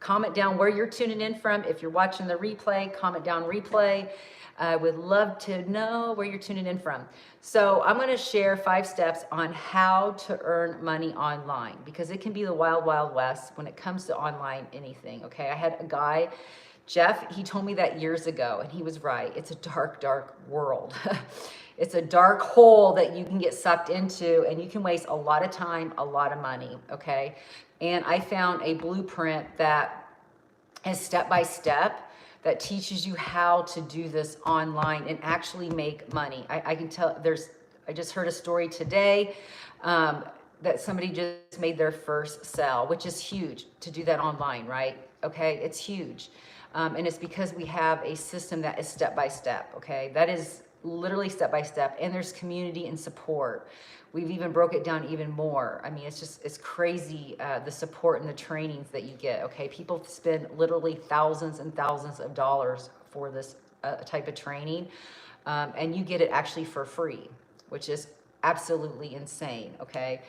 comment down where you're tuning in from. If you're watching the replay, comment down replay. I would love to know where you're tuning in from. So I'm going to share 5 steps on how to earn money online, because it can be the wild, wild west when it comes to online anything. Okay. I had a guy, Jeff, he told me that years ago, and he was right. It's a dark, dark world. It's a dark hole that you can get sucked into, and you can waste a lot of time, a lot of money. Okay. And I found a blueprint that is step by step, that teaches you how to do this online and actually make money. I can tell I just heard a story today that somebody just made their first sale, which is huge to do that online, right? Okay, it's huge. And it's because we have a system that is step by step, okay? That is literally step by step, and there's community and support. We've even broke it down even more. I mean, it's crazy, the support and the trainings that you get, okay? People spend literally thousands and thousands of dollars for this type of training, and you get it actually for free, which is absolutely insane, okay?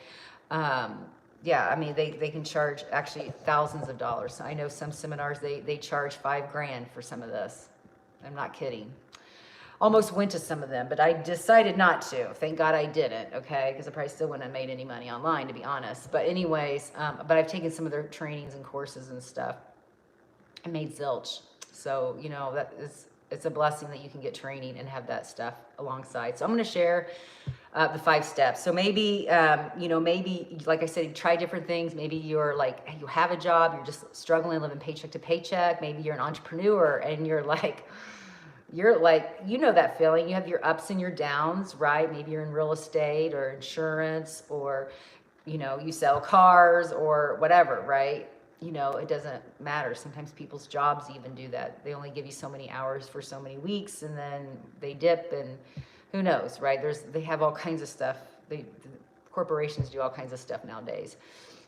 Yeah, I mean, they can charge actually thousands of dollars. I know some seminars, they charge $5,000 for some of this. I'm not kidding. Almost went to some of them, but I decided not to. Thank God I didn't, okay? Because I probably still wouldn't have made any money online, to be honest. But anyways, but I've taken some of their trainings and courses and stuff. I made zilch. So, you know, it's a blessing that you can get training and have that stuff alongside. So I'm going to share the 5 steps. So maybe, you know, maybe, like I said, you try different things. Maybe you're like, you have a job, you're just struggling, living paycheck to paycheck. Maybe you're an entrepreneur and you're like, you know that feeling. You have your ups and your downs, right? Maybe you're in real estate or insurance, or, you know, you sell cars or whatever, right? You know, it doesn't matter. Sometimes people's jobs even do that. They only give you so many hours for so many weeks, and then they dip, and who knows, right? They have all kinds of stuff. Corporations do all kinds of stuff nowadays.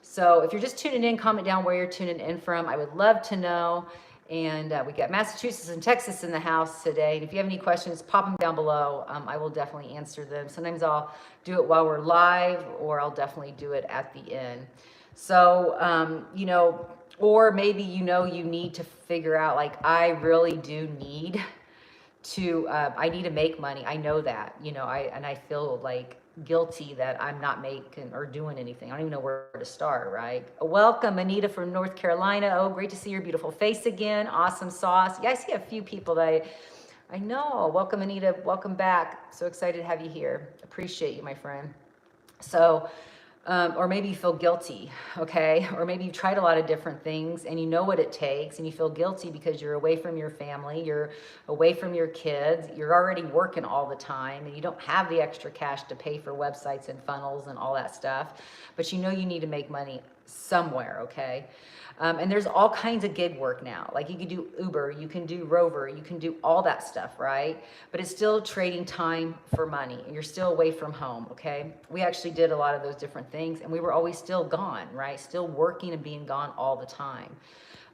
So if you're just tuning in, comment down where you're tuning in from. I would love to know. And we got Massachusetts and Texas in the house today. And if you have any questions, pop them down below. I will definitely answer them. Sometimes I'll do it while we're live, or I'll definitely do it at the end. So, you know, or maybe, you know, you need to figure out, like, I really do need to, I need to make money. I know that, you know, I feel like guilty that I'm not making or doing anything. I don't even know where to start, right? Welcome, Anita from North Carolina. Oh, great to see your beautiful face again. Awesome sauce. Yeah, I see a few people that I know. Welcome, Anita. Welcome back. So excited to have you here. Appreciate you, my friend. So, or maybe you feel guilty, okay? Or maybe you've tried a lot of different things and you know what it takes, and you feel guilty because you're away from your family, you're away from your kids, you're already working all the time, and you don't have the extra cash to pay for websites and funnels and all that stuff, but you know you need to make money somewhere, okay? And there's all kinds of gig work now. Like you can do Uber, you can do Rover, you can do all that stuff, right? But it's still trading time for money, and you're still away from home, okay? We actually did a lot of those different things, and we were always still gone, right? Still working and being gone all the time.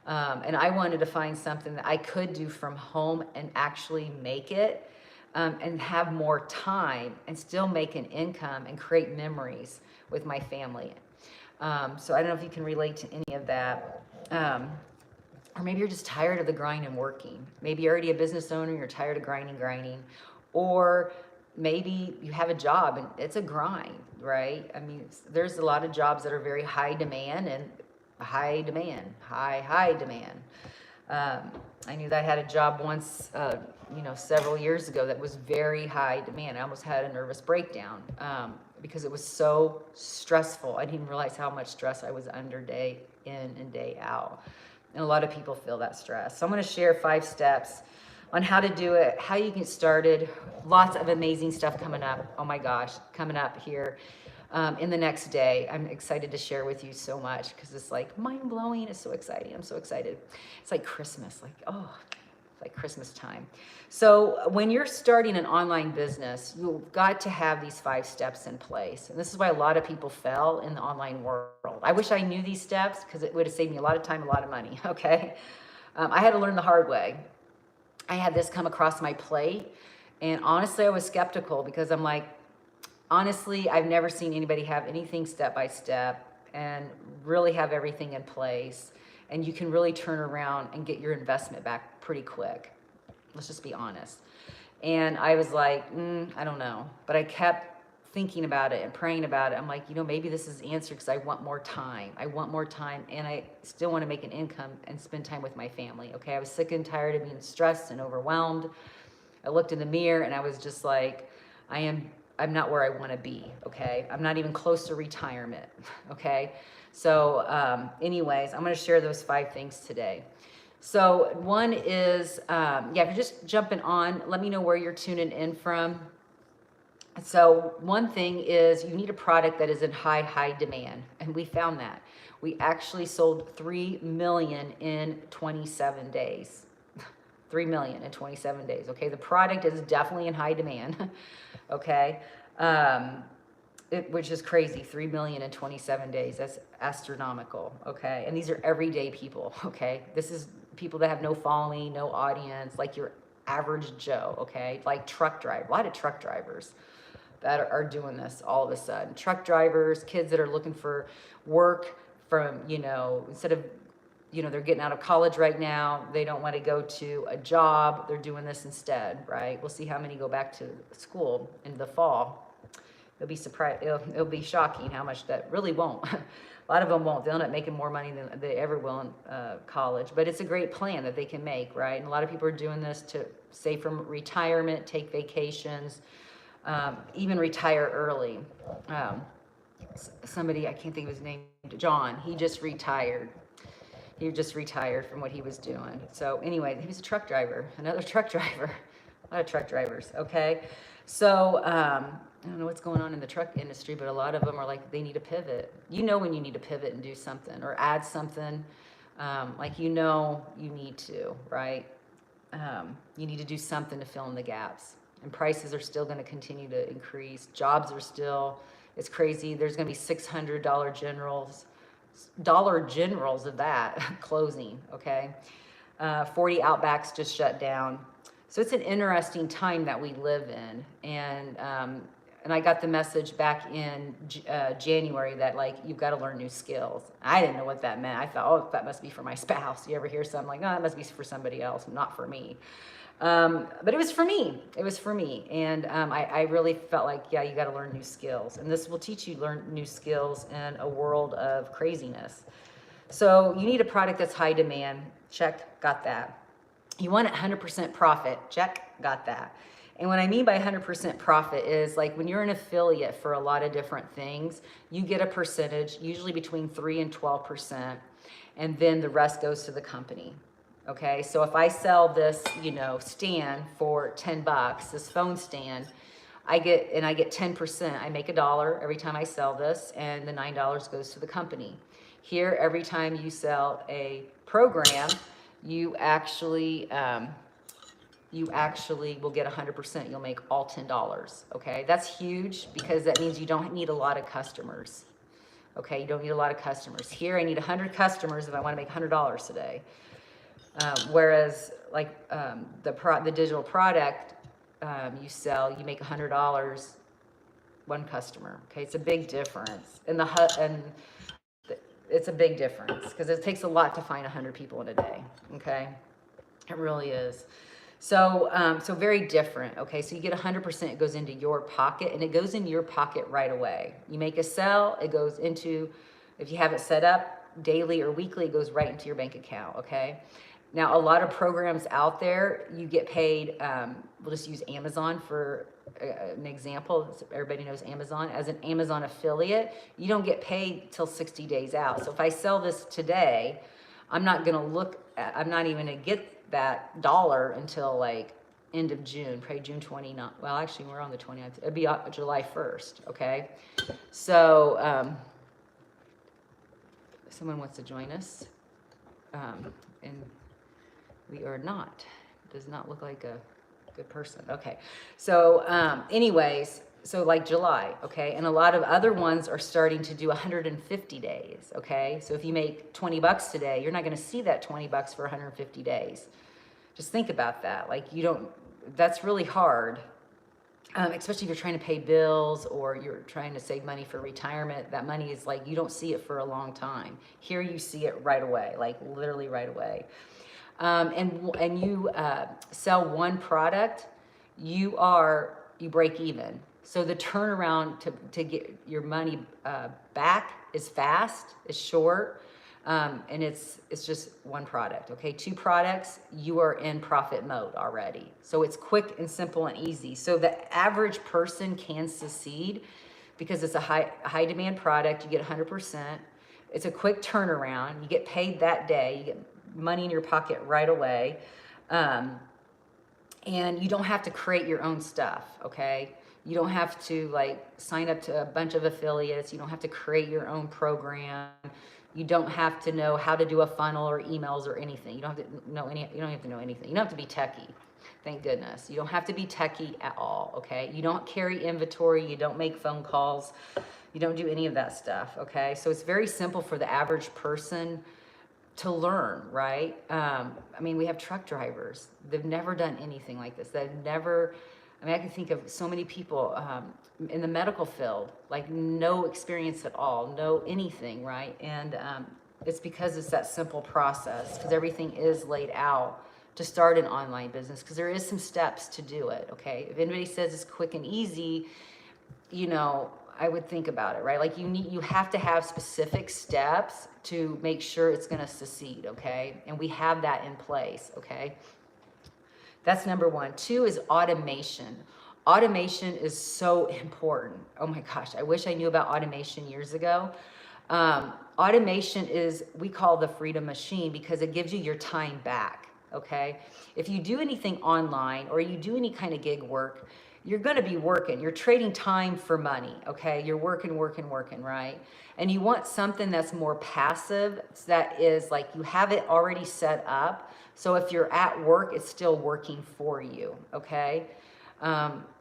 And I wanted to find something that I could do from home and actually make it, and have more time and still make an income and create memories with my family. So I don't know if you can relate to any of that. Or maybe you're just tired of the grind and working. Maybe you're already a business owner, you're tired of grinding. Or maybe you have a job and it's a grind, right? I mean, there's a lot of jobs that are very high demand and high demand. I knew that I had a job once, you know, several years ago that was very high demand. I almost had a nervous breakdown because it was so stressful. I didn't realize how much stress I was under day in and day out. And a lot of people feel that stress. So I'm going to share 5 steps on how to do it, how you get started. Lots of amazing stuff coming up. Oh my gosh, coming up here in the next day. I'm excited to share with you so much because it's like mind-blowing. It's so exciting. I'm so excited. It's like Christmas, like, oh, it's like Christmas time. So when you're starting an online business, you've got to have these 5 steps in place. And this is why a lot of people fail in the online world. I wish I knew these steps because it would have saved me a lot of time, a lot of money, okay? I had to learn the hard way. I had this come across my plate, and honestly, I was skeptical because I'm like, honestly, I've never seen anybody have anything step by step and really have everything in place and you can really turn around and get your investment back pretty quick. Let's just be honest. And I was like, I don't know. But I kept thinking about it and praying about it. I'm like, maybe this is the answer, because I want more time. I want more time, and I still want to make an income and spend time with my family. Okay, I was sick and tired of being stressed and overwhelmed. I looked in the mirror and I was just like, I'm not where I want to be. Okay, I'm not even close to retirement. Okay, so anyways, I'm going to share those 5 things today. So one is, if you're just jumping on, let me know where you're tuning in from. So one thing is, you need a product that is in high demand. And we found that. We actually sold 3 million in 27 days. 3 million in 27 days. Okay. The product is definitely in high demand. Okay. Which is crazy. 3 million in 27 days. That's astronomical. Okay. And these are everyday people. Okay. This is people that have no following, no audience, like your average Joe. Okay. Like truck driver, a lot of truck drivers that are doing this all of a sudden. Truck drivers, kids that are looking for work from, instead of, they're getting out of college right now, they don't want to go to a job, they're doing this instead, right? We'll see how many go back to school in the fall. It'll be surprised. It'll be shocking how much that really won't. A lot of them won't. They'll end up making more money than they ever will in college. But it's a great plan that they can make, right? And a lot of people are doing this to save from retirement, take vacations, even retire early. Somebody, I can't think of his name, John, he just retired. He just retired from what he was doing. So anyway, he was a truck driver, another truck driver, a lot of truck drivers, okay? So I don't know what's going on in the truck industry, but a lot of them are like, they need to pivot. When you need to pivot and do something or add something, you need to, right? You need to do something to fill in the gaps. And prices are still going to continue to increase. Jobs are still, it's crazy. There's going to be $600 Dollar Generals of that closing, okay? 40 Outbacks just shut down. So it's an interesting time that we live in. And I got the message back in January that, you've got to learn new skills. I didn't know what that meant. I thought, that must be for my spouse. You ever hear something like, that must be for somebody else, not for me. But it was for me. It was for me. And I really felt like, you got to learn new skills. And this will teach you to learn new skills in a world of craziness. So you need a product that's high demand. Check, got that. You want 100% profit. Check, got that. And what I mean by 100% profit is, when you're an affiliate for a lot of different things, you get a percentage, usually between 3 and 12%, and then the rest goes to the company. Okay, so if I sell this, stand for $10, this phone stand, I get 10%. I make $1 every time I sell this, and the $9 goes to the company. Here, every time you sell a program, you actually will get 100%. You'll make all $10. Okay, that's huge, because that means you don't need a lot of customers. Okay, you don't need a lot of customers. Here, I need 100 customers if I want to make $100 today. Whereas the digital product you sell, you make $100, one customer. Okay, it's a big difference. It's a big difference, because it takes a lot to find 100 people in a day. Okay, it really is. So very different. Okay, so you get 100%. It goes into your pocket, and it goes in your pocket right away. You make a sell, it goes into, if you have it set up daily or weekly, it goes right into your bank account. Okay. Now, a lot of programs out there, you get paid, we'll just use Amazon for an example. Everybody knows Amazon. As an Amazon affiliate, you don't get paid till 60 days out. So if I sell this today, I'm not even going to get that dollar until end of June, probably June 29th. Well, actually, we're on the 29th. It'd be July 1st, okay? So someone wants to join us, and we are not. Does not look like a good person. Okay. So anyways, so July, okay? And a lot of other ones are starting to do 150 days, okay? So if you make $20 today, you're not going to see that $20 for 150 days. Just think about that. That's really hard. especially if you're trying to pay bills or you're trying to save money for retirement. That money is like, you don't see it for a long time. Here you see it right away, like literally right away. And you sell one product, you break even. So the turnaround to get your money back is fast, is short, and it's just one product. Okay, two products, you are in profit mode already. So it's quick and simple and easy. So the average person can succeed because it's a high demand product. You get 100%. It's a quick turnaround. You get paid that day. You get money in your pocket right away. And you don't have to create your own stuff, okay? You don't have to like sign up to a bunch of affiliates. You don't have to create your own program. You don't have to know how to do a funnel or emails or anything. You don't have to know anything. You don't have to be techie. Thank goodness. You don't have to be techie at all, okay? You don't carry inventory. You don't make phone calls. You don't do any of that stuff, okay? So it's very simple for the average person to learn, right? I mean, we have truck drivers. They've never done anything like this. I can think of so many people in the medical field, like no experience at all, no anything, right? And it's because it's that simple process, because everything is laid out to start an online business, because there is some steps to do it, okay? If anybody says it's quick and easy, I would think about it, right? Like you have to have specific steps to make sure it's going to succeed, okay? And we have that in place, okay? That's number one. Two is automation. Automation is so important. Oh my gosh, I wish I knew about automation years ago. Automation is, we call the freedom machine, because it gives you your time back, okay? If you do anything online or you do any kind of gig work, you're going to be working. You're trading time for money, okay? You're working, right? And you want something that's more passive, that is like you have it already set up. So if you're at work, it's still working for you, okay?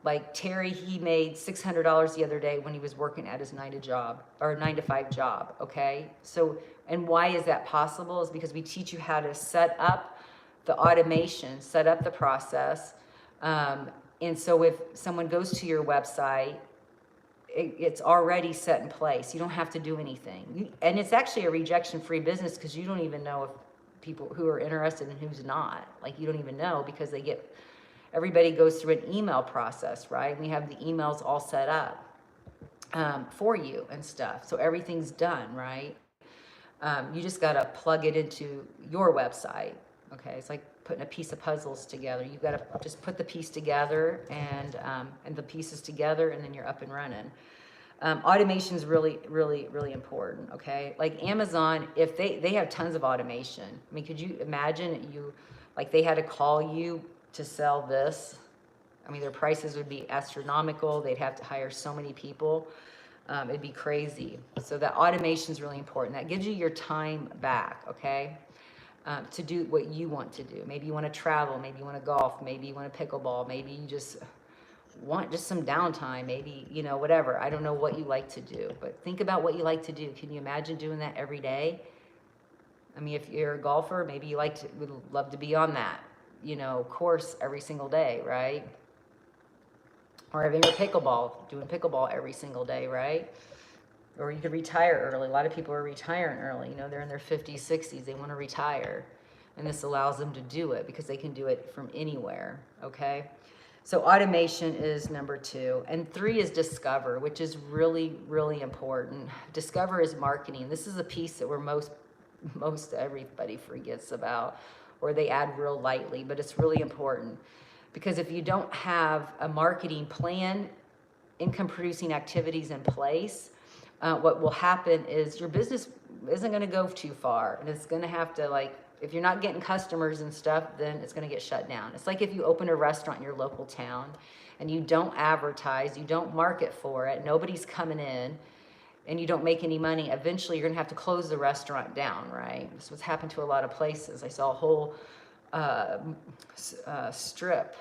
Like Terry, he made $600 the other day when he was working at his 9 to 5 job, okay? So, and why is that possible? Is because we teach you how to set up the automation, set up the process. And so if someone goes to your website, it's already set in place. You don't have to do anything. And it's actually a rejection-free business, because you don't even know if people who are interested and who's not. Like, you don't even know, because everybody goes through an email process, right? And we have the emails all set up for you and stuff. So everything's done, right? You just got to plug it into your website. Okay, it's like putting a piece of puzzles together. You've got to just put the piece together and the pieces together, and then you're up and running. Automation is really, really, really important. Okay, like Amazon, if they have tons of automation. I mean, could you imagine like they had to call you to sell this? I mean, their prices would be astronomical. They'd have to hire so many people. It'd be crazy. So that automation is really important. That gives you your time back, okay? To do what you want to do. Maybe you want to travel, maybe you want to golf, maybe you want to pickleball, maybe you just want just some downtime, maybe, whatever. I don't know what you like to do, but think about what you like to do. Can you imagine doing that every day? I mean, if you're a golfer, maybe you would love to be on that, course every single day, right? Or if you're doing pickleball every single day, right? Or you could retire early. A lot of people are retiring early. They're in their 50s, 60s. They want to retire. And this allows them to do it because they can do it from anywhere, okay? So automation is number 2. And 3 is discover, which is really, really important. Discover is marketing. This is a piece that most everybody forgets about, or they add real lightly, but it's really important. Because if you don't have a marketing plan, income producing activities in place, what will happen is your business isn't going to go too far, and it's going to have to, if you're not getting customers and stuff, then it's going to get shut down. It's like if you open a restaurant in your local town and you don't advertise, you don't market for it, nobody's coming in, and you don't make any money, eventually you're going to have to close the restaurant down, right? This is what's happened to a lot of places. I saw a whole strip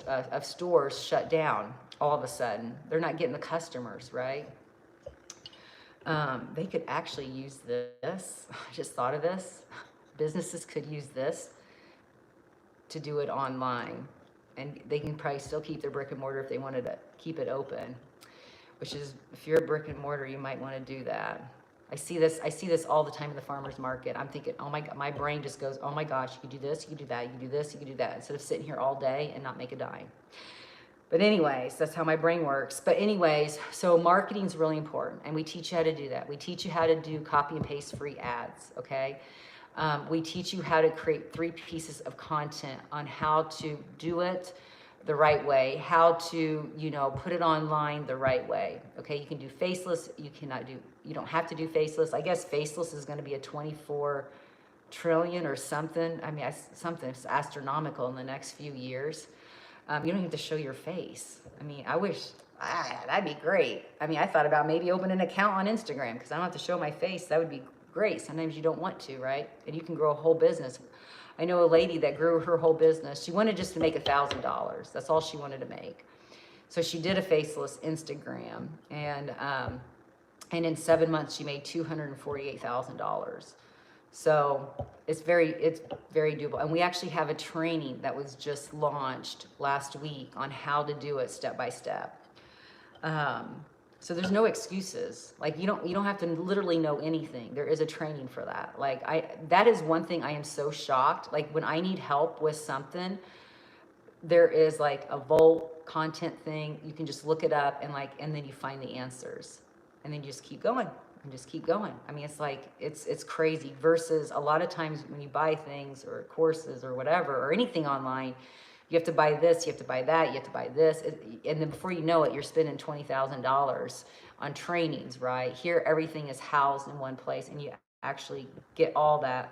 of stores shut down all of a sudden. They're not getting the customers, right? They could actually use this. I just thought of this. Businesses could use this to do it online, and they can probably still keep their brick and mortar if they wanted to keep it open, which is, if you're a brick and mortar, you might want to do that. I see this all the time in the farmer's market. I'm thinking, oh my God, my brain just goes, oh my gosh, you could do this, you could do that, you could do this, you could do that, instead of sitting here all day and not make a dime. But anyways, that's how my brain works. But anyways, so marketing is really important, and we teach you how to do that. We teach you how to do copy and paste free ads, okay? We teach you how to create 3 pieces of content on how to do it the right way, how to, you know, put it online the right way, okay? You can do faceless, you don't have to do faceless. I guess faceless is gonna be a 24 trillion or something. I mean, something astronomical in the next few years. You don't have to show your face. I mean, I wish, that'd be great. I mean, I thought about maybe opening an account on Instagram because I don't have to show my face. That would be great. Sometimes you don't want to, right? And you can grow a whole business. I know a lady that grew her whole business. She wanted just to make $1,000. That's all she wanted to make. So she did a faceless Instagram, and in 7 months she made $248,000. So it's very doable. And we actually have a training that was just launched last week on how to do it step by step. So there's no excuses. Like you don't have to literally know anything. There is a training for that. Like that is one thing I am so shocked. Like when I need help with something, there is like a Volt content thing. You can just look it up and then you find the answers, and then you just keep going. And just keep going. I mean, it's like, it's crazy versus a lot of times when you buy things or courses or whatever, or anything online, you have to buy this, you have to buy that, you have to buy this. And then before you know it, you're spending $20,000 on trainings, right? Here, everything is housed in one place, and you actually get all that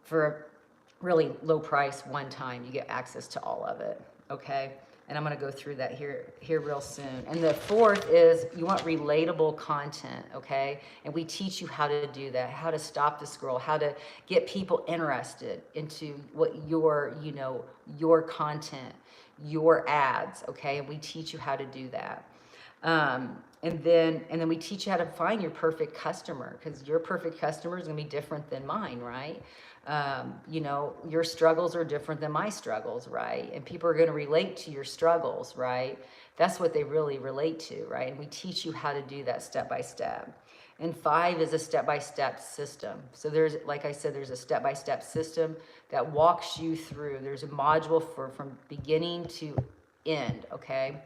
for a really low price one time. You get access to all of it, okay? And I'm going to go through that here real soon. And the 4th is you want relatable content, okay? And we teach you how to do that, how to stop the scroll, how to get people interested into what your content, your ads, okay? And we teach you how to do that. And then we teach you how to find your perfect customer, because your perfect customer is going to be different than mine, right? You know, your struggles are different than my struggles, right? And people are going to relate to your struggles, right? That's what they really relate to, right? And we teach you how to do that step by step. And 5 is a step-by-step system. So there's, like I said, there's a step-by-step system that walks you through. There's a module from beginning to end, okay?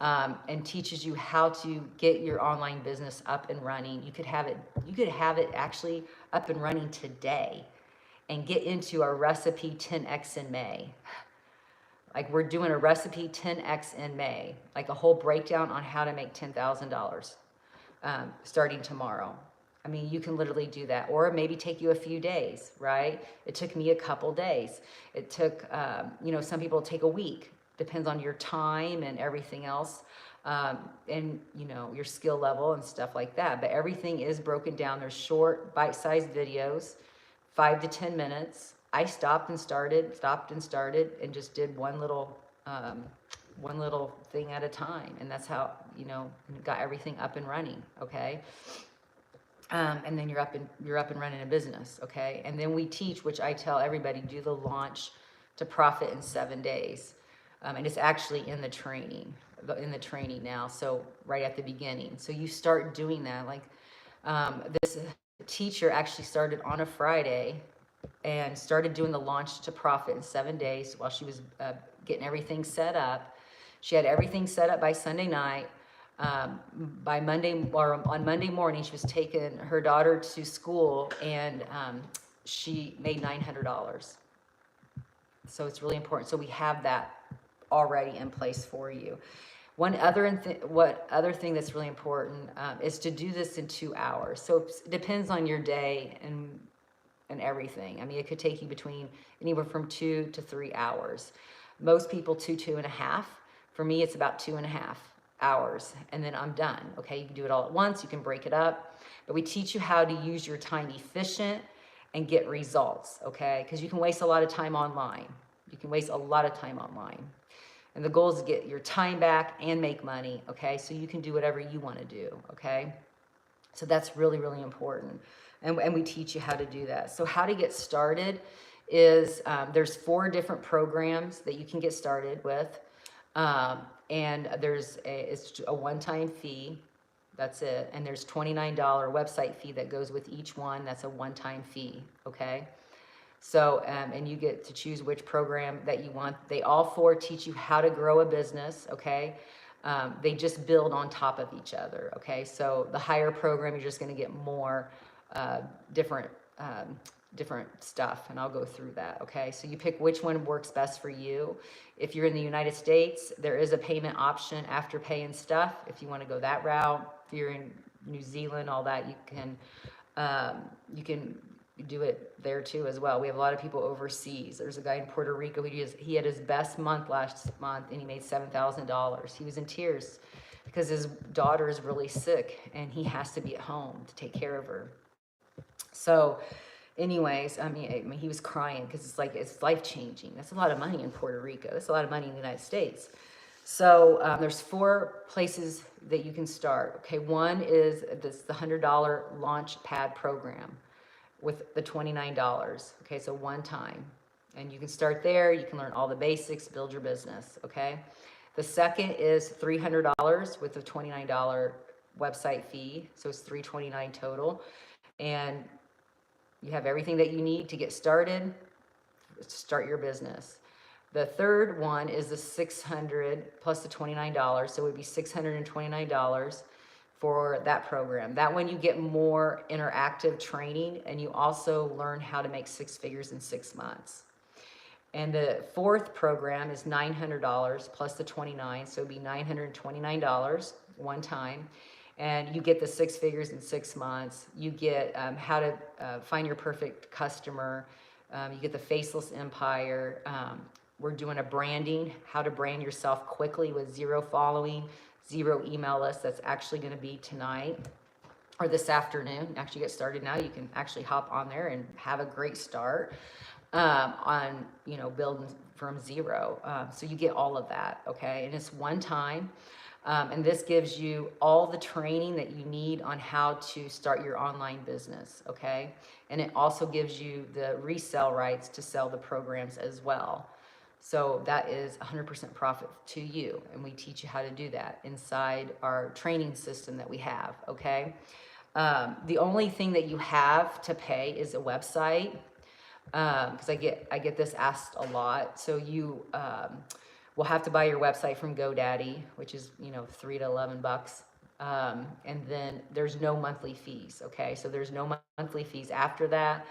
And teaches you how to get your online business up and running. You could have it actually up and running today and get into our recipe 10X in May. Like we're doing a recipe 10X in May, like a whole breakdown on how to make $10,000 starting tomorrow. I mean, you can literally do that, or maybe take you a few days, right? It took me a couple days. It took, some people take a week. Depends on your time and everything else, and your skill level and stuff like that. But everything is broken down. There's short, bite-sized videos, 5 to 10 minutes. I stopped and started, and just did one little thing at a time, and that's how got everything up and running. Okay. And then you're up and running a business. Okay. And then we teach, which I tell everybody, do the launch to profit in 7 days. And it's actually in the training now. So right at the beginning. So you start doing that. Like this teacher actually started on a Friday and started doing the launch to profit in 7 days while she was getting everything set up. She had everything set up by Sunday night. By Monday, or on Monday morning, she was taking her daughter to school, and she made $900. So it's really important. So we have that already in place for you. One other thing that's really important is to do this in 2 hours. So it depends on your day and everything. I mean, it could take you between anywhere from 2 to 3 hours. Most people 2.5. For me, it's about 2.5 hours, and then I'm done. Okay, you can do it all at once. You can break it up, but we teach you how to use your time efficient and get results. Okay, because you can waste a lot of time online. And the goal is to get your time back and make money, okay? So you can do whatever you want to do, okay? So that's really, really important. And we teach you how to do that. So how to get started is there's 4 different programs that you can get started with. And it's a one-time fee. That's it. And there's $29 website fee that goes with each one. That's a one-time fee, okay? So, and you get to choose which program that you want. They all four teach you how to grow a business, okay? They just build on top of each other, okay? So the higher program, you're just gonna get more different different stuff, and I'll go through that, okay? So you pick which one works best for you. If you're in the United States, there is a payment option after pay and stuff, if you wanna go that route. If you're in New Zealand, all that, you can do it there too as well. We have a lot of people overseas. There's a guy in Puerto Rico, he had his best month last month, and he made $7,000. He was in tears because his daughter is really sick, and he has to be at home to take care of her. So anyways, I mean, he was crying because it's like, it's life-changing. That's a lot of money in Puerto Rico. That's a lot of money in the United States. So there's 4 places that you can start. Okay, one is the $100 launch pad program with the $29. Okay, so one time. And you can start there. You can learn all the basics, build your business. Okay. The second is $300 with a $29 website fee. So it's $329 total. And you have everything that you need to get started, start your business. The third one is the $600 plus the $29, so it would be $629 for that program. That one you get more interactive training, and you also learn how to make 6 figures in 6 months. And the fourth program is $900 plus the $29, so it'd be $929 one time. And you get the 6 figures in 6 months. You get how to find your perfect customer. You get the faceless empire. We're doing a branding, how to brand yourself quickly with 0 following, 0 email list. That's actually going to be tonight or this afternoon. Actually get started now. You can actually hop on there and have a great start on, building from 0. So you get all of that, okay? And it's one time. And this gives you all the training that you need on how to start your online business, okay? And it also gives you the resale rights to sell the programs as well. So that is 100% profit to you, and we teach you how to do that inside our training system that we have, okay? The only thing that you have to pay is a website, because I get this asked a lot. So you will have to buy your website from GoDaddy, which is $3 to $11. And then there's no monthly fees, okay? So there's no monthly fees after that.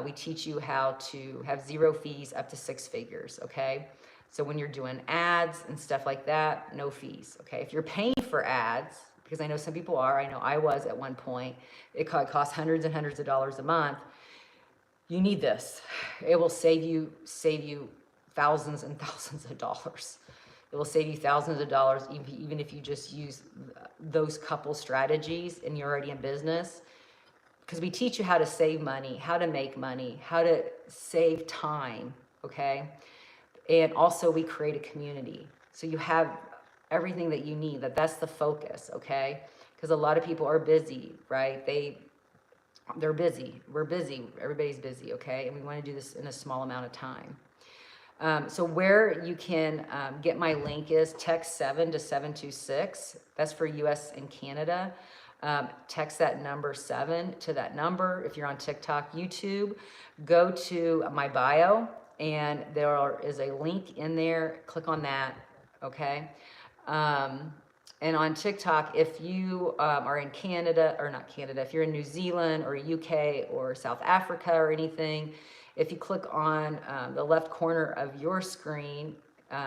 We teach you how to have 0 fees up to 6 figures, okay? So when you're doing ads and stuff like that, no fees, okay? If you're paying for ads, because I know some people are, I know I was at one point, it costs hundreds and hundreds of dollars a month. You need this. It will save you thousands and thousands of dollars. It will save you thousands of dollars even if you just use those couple strategies and you're already in business. Because we teach you how to save money, how to make money, how to save time, okay? And also we create a community. So you have everything that you need, that's the focus, okay? Because a lot of people are busy, right? They're busy. We're busy. Everybody's busy, okay? And we want to do this in a small amount of time. So where you can get my link is text 7 to 726. That's for US and Canada. Text that number 7 to that number. If you're on TikTok, YouTube, go to my bio, and there is a link in there. Click on that, okay? And on TikTok, if you are in Canada, or not Canada, if you're in New Zealand or UK or South Africa or anything, if you click on the left corner of your screen,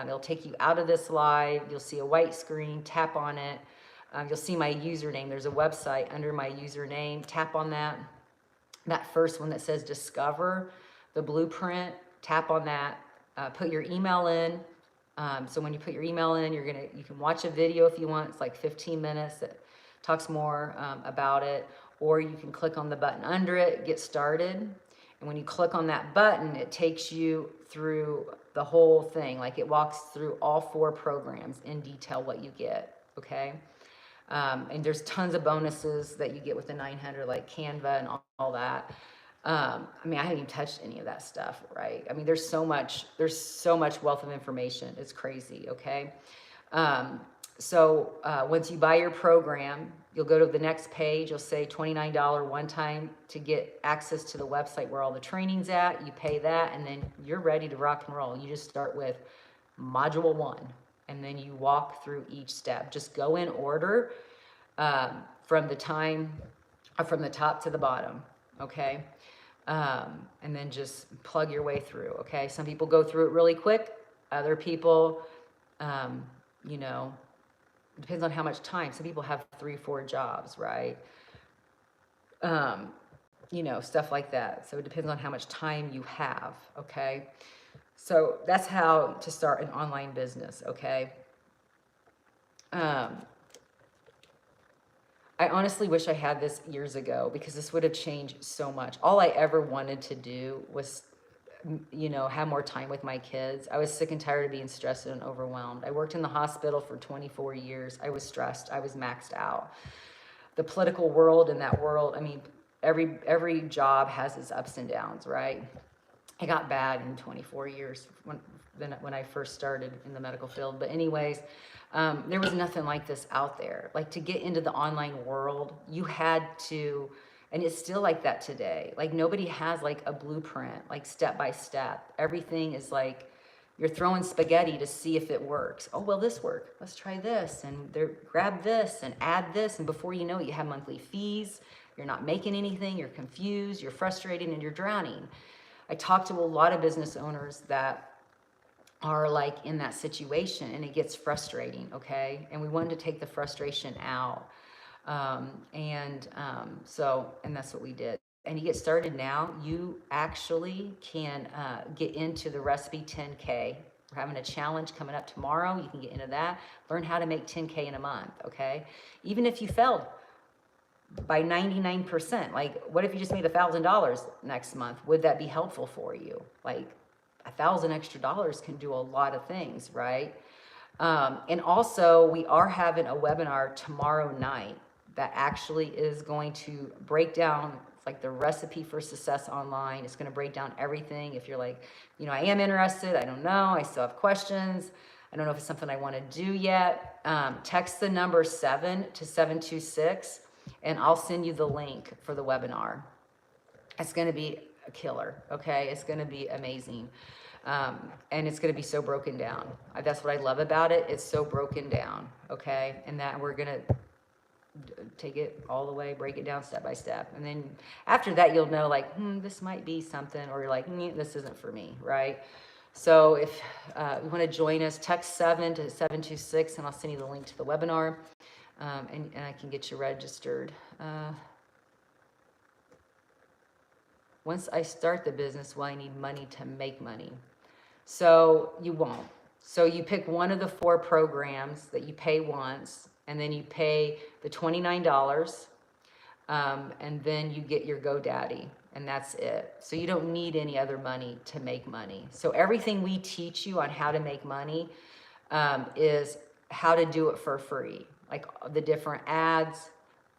it'll take you out of this live. You'll see a white screen, tap on it. You'll see my username. There's a website under my username. Tap on that. That first one that says Discover the Blueprint, tap on that. Put your email in. So when you put your email in, you can watch a video if you want. It's like 15 minutes that talks more about it. Or you can click on the button under it, get started. And when you click on that button, it takes you through the whole thing. Like it walks through all 4 programs in detail what you get, okay? And there's tons of bonuses that you get with the 900, like Canva and all that. I mean, I haven't even touched any of that stuff, right? I mean, there's so much wealth of information. It's crazy, okay? Once you buy your program, you'll go to the next page. You'll say $29 one time to get access to the website where all the training's at. You pay that, and then you're ready to rock and roll. You just start with module 1, and then you walk through each step. Just go in order from the top to the bottom, okay? And then just plug your way through, okay? Some people go through it really quick. Other people, you know, depends on how much time. Some people have 3-4 jobs, right? You know, stuff like that. So it depends on how much time you have, okay? So that's how to start an online business, okay? I honestly wish I had this years ago, because this would have changed so much. All I ever wanted to do was, you know, have more time with my kids. I was sick and tired of being stressed and overwhelmed. I worked in the hospital for 24 years. I was stressed. I was maxed out. The political world, and that world, I mean, every job has its ups and downs, right? I got bad in 24 years when I first started in the medical field. But anyways, there was nothing like this out there. Like, to get into the online world, you had to, and it's still like that today. Like, nobody has like a blueprint, like step by step. Everything is like, you're throwing spaghetti to see if it works. Oh, well, this worked. Let's try this, and grab this and add this. And before you know it, you have monthly fees. You're not making anything. You're confused. You're frustrated, and you're drowning. I talk to a lot of business owners that are like in that situation, and it gets frustrating, okay? And we wanted to take the frustration out. And that's what we did. And you get started now, you actually can get into the Recipe 10K. We're having a challenge coming up tomorrow. You can get into that. Learn how to make 10K in a month, okay? Even if you failed by 99%, like, what if you just made $1,000 next month? Would that be helpful for you? Like, $1,000 extra can do a lot of things, right? And also, we are having a webinar tomorrow night that actually is going to break down, it's like the recipe for success online. It's going to break down everything. If you're like, you know, I am interested, I don't know, I still have questions, I don't know if it's something I want to do yet, text the number 7 to 726, and I'll send you the link for the webinar. It's going to be a killer, okay? It's going to be amazing. And it's going to be so broken down. That's what I love about it. It's so broken down, okay? And that we're going to take it all the way, break it down step by step. And then after that, you'll know, like, this might be something, or you're like, this isn't for me, right? So if you want to join us, text 7 to 726, and I'll send you the link to the webinar, and I can get you registered. Once I start the business, will I need money to make money? So you won't. So you pick one of the 4 programs that you pay once, and then you pay the $29, and then you get your GoDaddy, and that's it. So you don't need any other money to make money. So everything we teach you on how to make money is how to do it for free. Like the different ads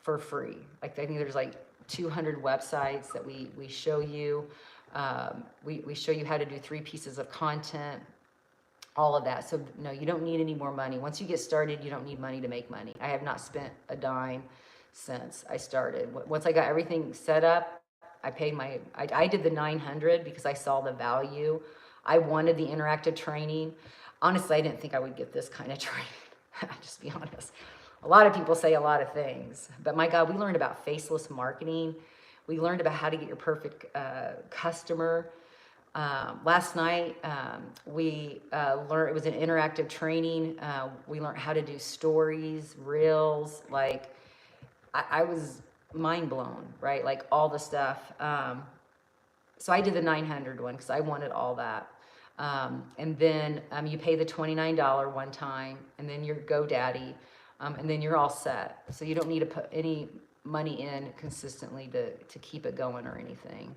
for free. Like, I think there's like 200 websites that we show you. We show you how to do 3 pieces of content, all of that. So no, you don't need any more money. Once you get started, you don't need money to make money. I have not spent a dime since I started. Once I got everything set up, I paid I did the 900 because I saw the value. I wanted the interactive training. Honestly, I didn't think I would get this kind of training. Just be honest. A lot of people say a lot of things, but my God, we learned about faceless marketing. We learned about how to get your perfect customer. Last night, we learned, it was an interactive training. We learned how to do stories, reels. Like, I was mind blown, right? Like, all the stuff. So I did the 900 one because I wanted all that. And then you pay the $29 one time, and then your GoDaddy, and then you're all set. So you don't need to put any money in consistently to keep it going or anything.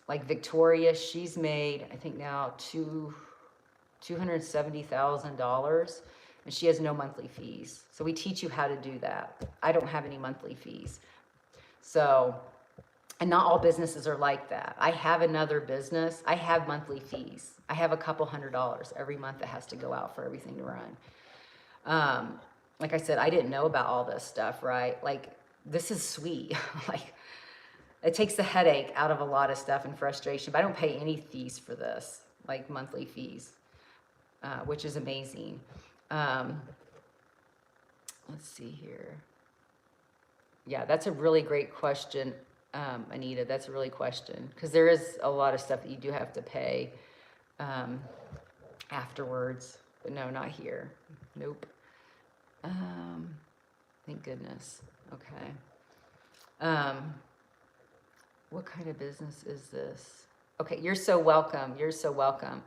Like Victoria, she's made, I think now, $270,000, and she has no monthly fees. So we teach you how to do that. I don't have any monthly fees. So And not all businesses are like that. I have another business. I have monthly fees. I have a couple $100 every month that has to go out for everything to run. Like I said, I didn't know about all this stuff, right? Like, this is sweet. Like, it takes the headache out of a lot of stuff and frustration, but I don't pay any fees for this, like monthly fees, which is amazing. Let's see here. Yeah, that's a really great question, Anita. That's a really question, because there is a lot of stuff that you do have to pay afterwards, but no, not here. Nope. Thank goodness. Okay. What kind of business is this? Okay, you're so welcome. You're so welcome.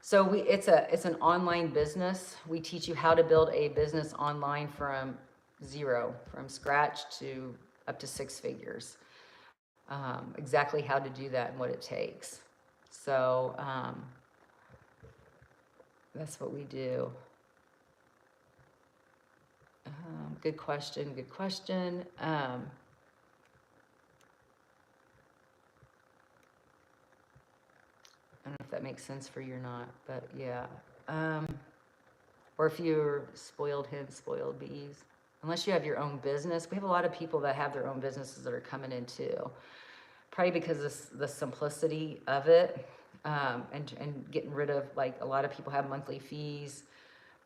So it's an online business. We teach you how to build a business online from zero, from scratch to up to 6 figures. Exactly how to do that and what it takes. So that's what we do. Good question. Good question. I don't know if that makes sense for you or not, but yeah. Or if you're spoiled hens, spoiled bees. Unless you have your own business. We have a lot of people that have their own businesses that are coming in too. Probably because of the simplicity of it, and getting rid of, like, a lot of people have monthly fees.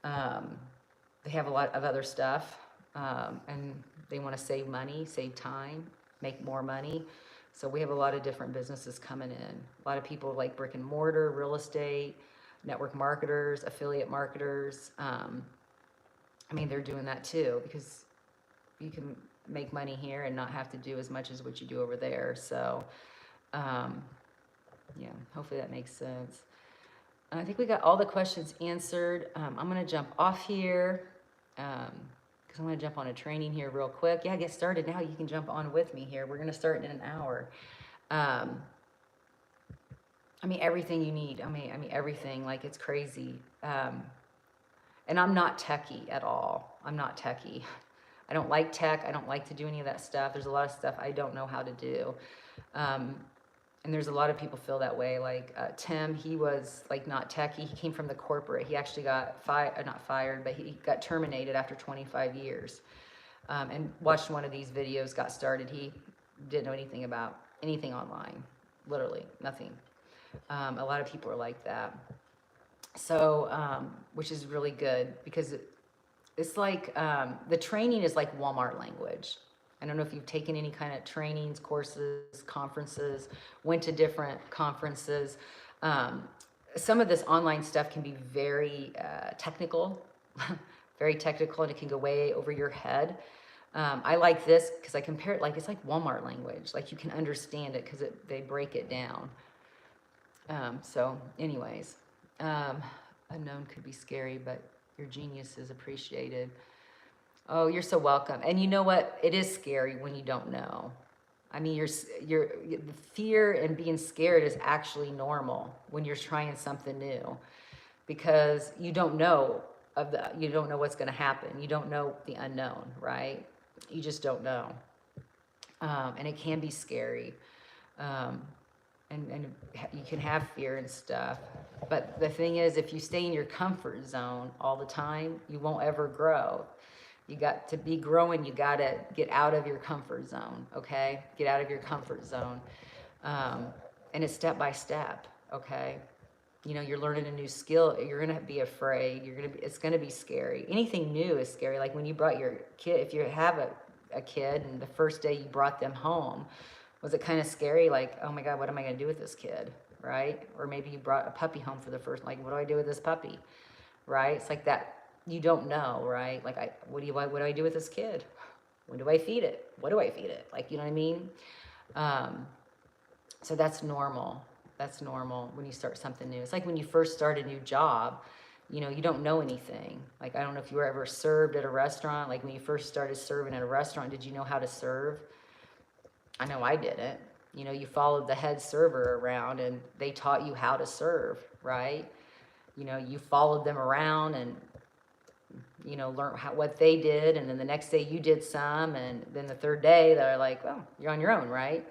They have a lot of other stuff, and they want to save money, save time, make more money. So we have a lot of different businesses coming in. A lot of people like brick and mortar, real estate, network marketers, affiliate marketers. I mean, they're doing that too, because you can make money here and not have to do as much as what you do over there. So, yeah, hopefully that makes sense. I think we got all the questions answered. I'm going to jump off here because I'm going to jump on a training here real quick. Yeah, get started now. You can jump on with me here. We're going to start in an hour. I mean, everything you need. I mean, everything. Like, it's crazy. And I'm not techie at all. I'm not techie. I don't like tech. I don't like to do any of that stuff. There's a lot of stuff I don't know how to do. And there's a lot of people feel that way. Like Tim, he was like not techie. He came from the corporate. He actually got not fired, but he got terminated after 25 years. And watched one of these videos, got started. He didn't know anything about anything online, literally nothing. A lot of people are like that. So, which is really good because it's like, the training is like Walmart language. I don't know if you've taken any kind of trainings, courses, conferences, went to different conferences. Some of this online stuff can be very technical, very technical, and it can go way over your head. I like this because I compare it, like, it's like Walmart language. Like, you can understand it because they break it down. So anyways, unknown could be scary, but your genius is appreciated. Oh, you're so welcome. And you know what? It is scary when you don't know. I mean, the fear and being scared is actually normal when you're trying something new, because you don't know you don't know what's going to happen. You don't know the unknown, right? You just don't know. And it can be scary. And you can have fear and stuff. But the thing is, if you stay in your comfort zone all the time, you won't ever grow. You got to be growing, you got to get out of your comfort zone, okay? Get out of your comfort zone. And it's step by step, okay? You know, you're learning a new skill, you're going to be afraid, it's going to be scary. Anything new is scary. Like when you brought your kid, if you have a kid and the first day you brought them home, was it kind of scary? Like, oh my God, what am I going to do with this kid, right? Or maybe you brought a puppy home for the first, like, what do I do with this puppy, right? It's like that. You don't know, right? Like, what do I do with this kid? When do I feed it? What do I feed it? Like, you know what I mean? So that's normal. That's normal when you start something new. It's like when you first start a new job, you know, you don't know anything. Like, I don't know if you were ever served at a restaurant. Like when you first started serving at a restaurant, did you know how to serve? I know I didn't. You know, you followed the head server around and they taught you how to serve, right? You know, you followed them around and, you know, learn what they did, and then the next day you did some, and then the third day they're like, well, you're on your own, right?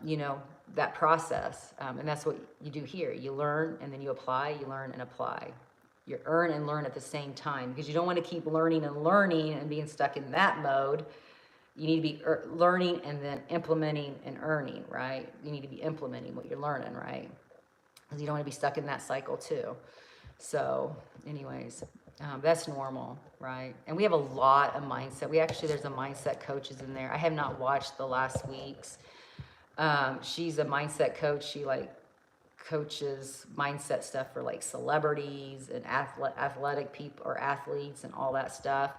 you know, that process. And that's what you do here. You learn and then you apply, you learn and apply. You earn and learn at the same time, because you don't want to keep learning and being stuck in that mode. You need to be learning and then implementing and earning, right? You need to be implementing what you're learning, right? Because you don't want to be stuck in that cycle too. So anyways, that's normal, right? And we have a lot of mindset. There's a mindset coaches in there. I have not watched the last week's. She's a mindset coach. She like coaches mindset stuff for like celebrities and athletic people or athletes and all that stuff.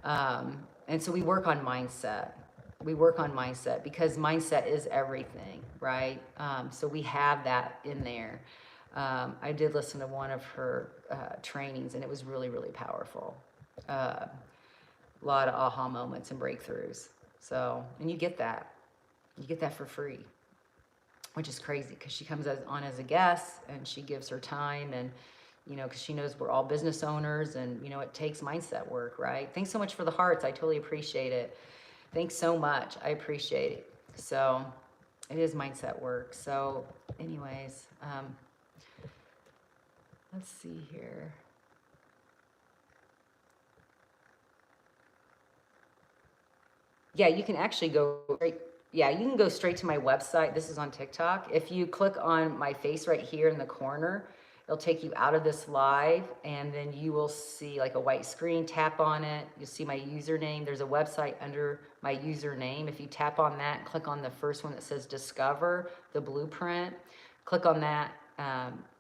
And so we work on mindset. We work on mindset because mindset is everything, right? So we have that in there. I did listen to one of her trainings, and it was really, really powerful. A lot of aha moments and breakthroughs. So, and you get that. You get that for free, which is crazy because she comes on as a guest and she gives her time, and, you know, because she knows we're all business owners and, you know, it takes mindset work, right? Thanks so much for the hearts. I totally appreciate it. Thanks so much. I appreciate it. So it is mindset work. So anyways, let's see here. Yeah, you can actually go straight. Yeah, you can go straight to my website. This is on TikTok. If you click on my face right here in the corner, it'll take you out of this live, and then you will see like a white screen. Tap on it. You'll see my username. There's a website under my username. If you tap on that, click on the first one that says Discover the Blueprint. Click on that.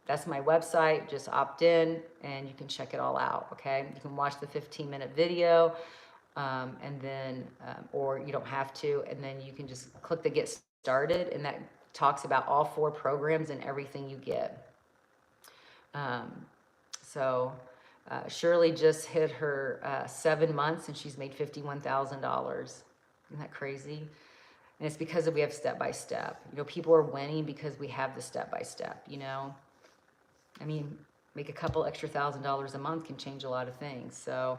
That's my website. Just opt in and you can check it all out, okay? You can watch the 15-minute video, and then, or you don't have to, and then you can just click the Get Started, and that talks about all 4 programs and everything you get. So Shirley just hit her 7 months and she's made $51,000. Isn't that crazy? And it's because we have step-by-step. You know, people are winning because we have the step-by-step, you know? I mean, make a couple extra $1,000 a month can change a lot of things. So,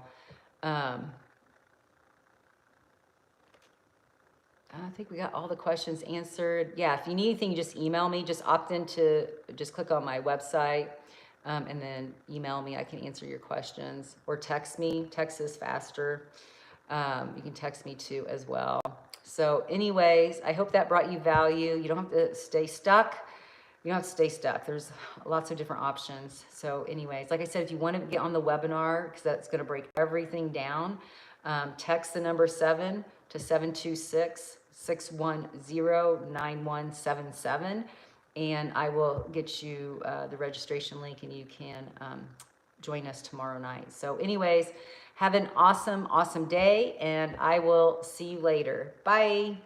I think we got all the questions answered. Yeah, if you need anything, just email me. Just opt into, just click on my website, and then email me. I can answer your questions. Or text me. Text is faster. You can text me too as well. So anyways, I hope that brought you value. You don't have to stay stuck. You don't have to stay stuck. There's lots of different options. So anyways, like I said, if you want to get on the webinar, because that's going to break everything down, text the number 7 to 726-610-9177, and I will get you the registration link, and you can join us tomorrow night. So anyways, have an awesome, awesome day, and I will see you later. Bye.